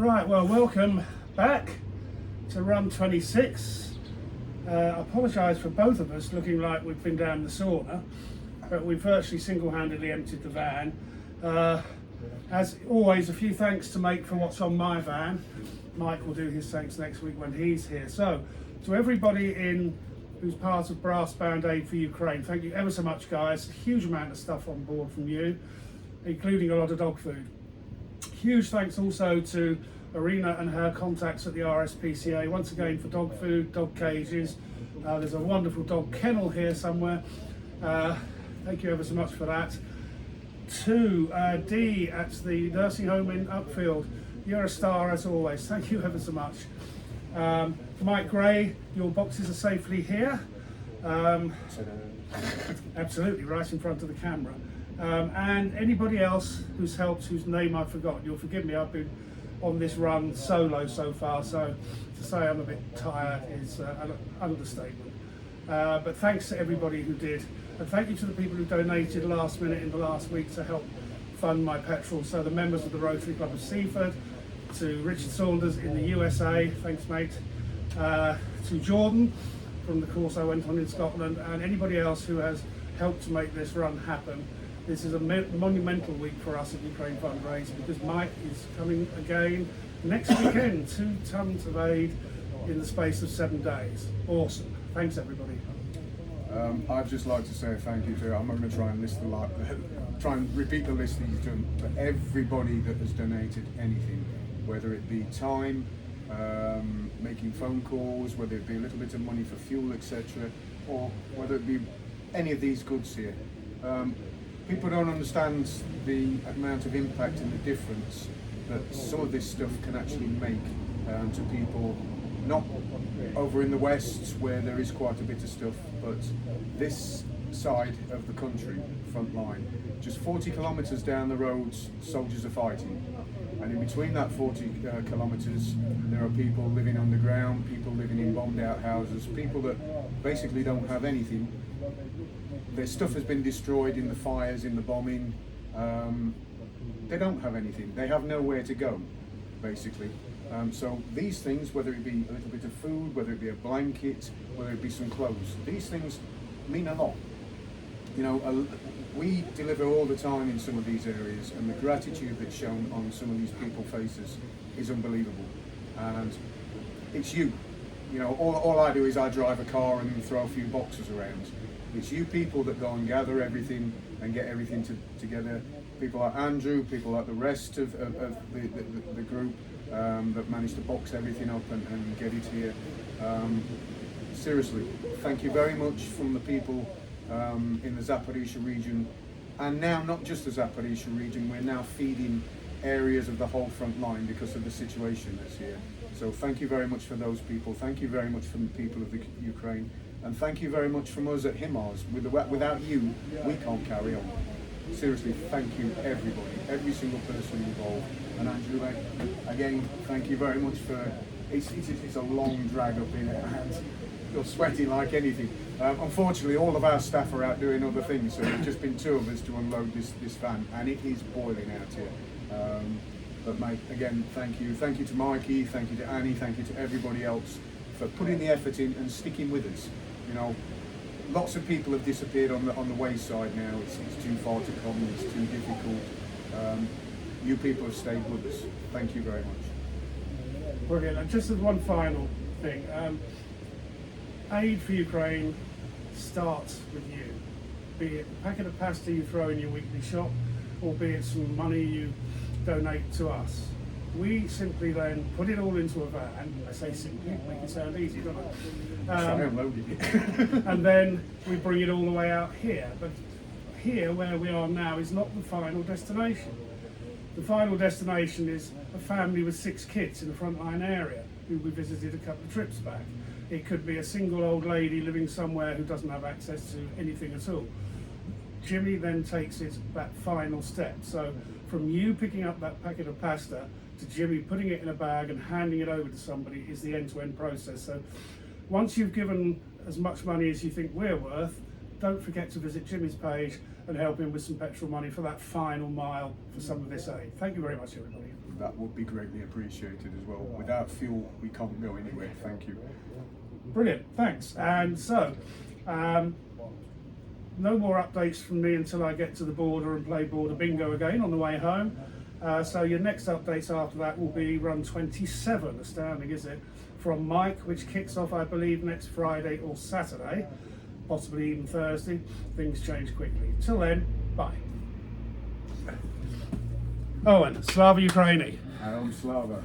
Right, well, welcome back to run 26. I apologise for both of us looking like we've been down the sauna, but we've virtually single-handedly emptied the van. As always, a few thanks to make for what's on my van. Mike will do his thanks next week when he's here. So, to everybody who's part of Brass Band Aid for Ukraine, thank you ever so much, guys. A huge amount of stuff on board from you, including a lot of dog food. Huge thanks also to Arena and her contacts at the RSPCA, once again for dog food, dog cages. There's a wonderful dog kennel here somewhere. Thank you ever so much for that. To Dee at the nursing home in Upfield, you're a star as always. Thank you ever so much. Mike Gray, your boxes are safely here. Absolutely, right in front of the camera. And anybody else who's helped, whose name I've forgotten, you'll forgive me, I've been on this run solo so far, so to say I'm a bit tired is an understatement. But thanks to everybody who did, and thank you to the people who donated last minute in the last week to help fund my petrol. So the members of the Rotary Club of Seaford, to Richard Saunders in the USA, thanks mate, to Jordan from the course I went on in Scotland, and anybody else who has helped to make this run happen. This is a monumental week for us at Ukraine Fundraise because Mike is coming again next weekend, 2 tons of aid in the space of 7 days. Awesome. Thanks everybody. I'd just like to say thank you to, I'm not going to try and try and repeat the list that you've done, but everybody that has donated anything, whether it be time, making phone calls, whether it be a little bit of money for fuel, etc., or whether it be any of these goods here. People don't understand the amount of impact and the difference that some of this stuff can actually make to people, not over in the West where there is quite a bit of stuff, but this side of the country, front line. Just 40 kilometres down the road, soldiers are fighting. And in between that 40 kilometres, there are people living underground, people living in bombed out houses, people that basically don't have anything. Their stuff has been destroyed in the fires, in the bombing. They don't have anything. They have nowhere to go, basically. So these things, whether it be a little bit of food, whether it be a blanket, whether it be some clothes, these things mean a lot. You know, we deliver all the time in some of these areas, and the gratitude that's shown on some of these people's faces is unbelievable. And it's you. You know, all I do is I drive a car and throw a few boxes around. It's you people that go and gather everything and get everything together. People like Andrew, people like the rest of the group that managed to box everything up and get it here. Seriously, thank you very much from the people in the Zaporizhzhia region, and now not just the Zaporizhzhia region, we're now feeding areas of the whole front line because of the situation that's here. So thank you very much for those people, thank you very much from the people of the Ukraine, and thank you very much from us at HIMARS. Without you, we can't carry on. Seriously, thank you everybody, every single person involved. And Andrew, again, thank you very much for, it's a long drag up in it, and you're sweating like anything. Unfortunately, all of our staff are out doing other things, so there's just been 2 of us to unload this van, and it is boiling out here. But mate, again, thank you. Thank you to Mikey, thank you to Annie, thank you to everybody else for putting the effort in and sticking with us. You know, lots of people have disappeared on the wayside now. It's too far to come, it's too difficult. You people have stayed with us. Thank you very much. Brilliant. And just as one final thing, Aid for Ukraine starts with you. Be it a packet of pasta you throw in your weekly shop, or be it some money you donate to us. We simply then put it all into a van. I say simply, make it sound easy, don't I? And then we bring it all the way out here. But here, where we are now, is not the final destination. The final destination is a family with 6 kids in the frontline area who we visited a couple of trips back. It could be a single old lady living somewhere who doesn't have access to anything at all. Jimmy then takes it that final step. So from you picking up that packet of pasta to Jimmy putting it in a bag and handing it over to somebody is the end-to-end process. So once you've given as much money as you think we're worth, don't forget to visit Jimmy's page and help him with some petrol money for that final mile for some of this aid. Thank you very much, everybody. That would be greatly appreciated as well. Without fuel, we can't go anywhere. Thank you. Brilliant, thanks. And so, no more updates from me until I get to the border and play border bingo again on the way home. So your next updates after that will be run 27, astounding, is it? From Mike, which kicks off, I believe, next Friday or Saturday, possibly even Thursday. Things change quickly. Till then, bye. Owen, Slava Ukraini. Slava.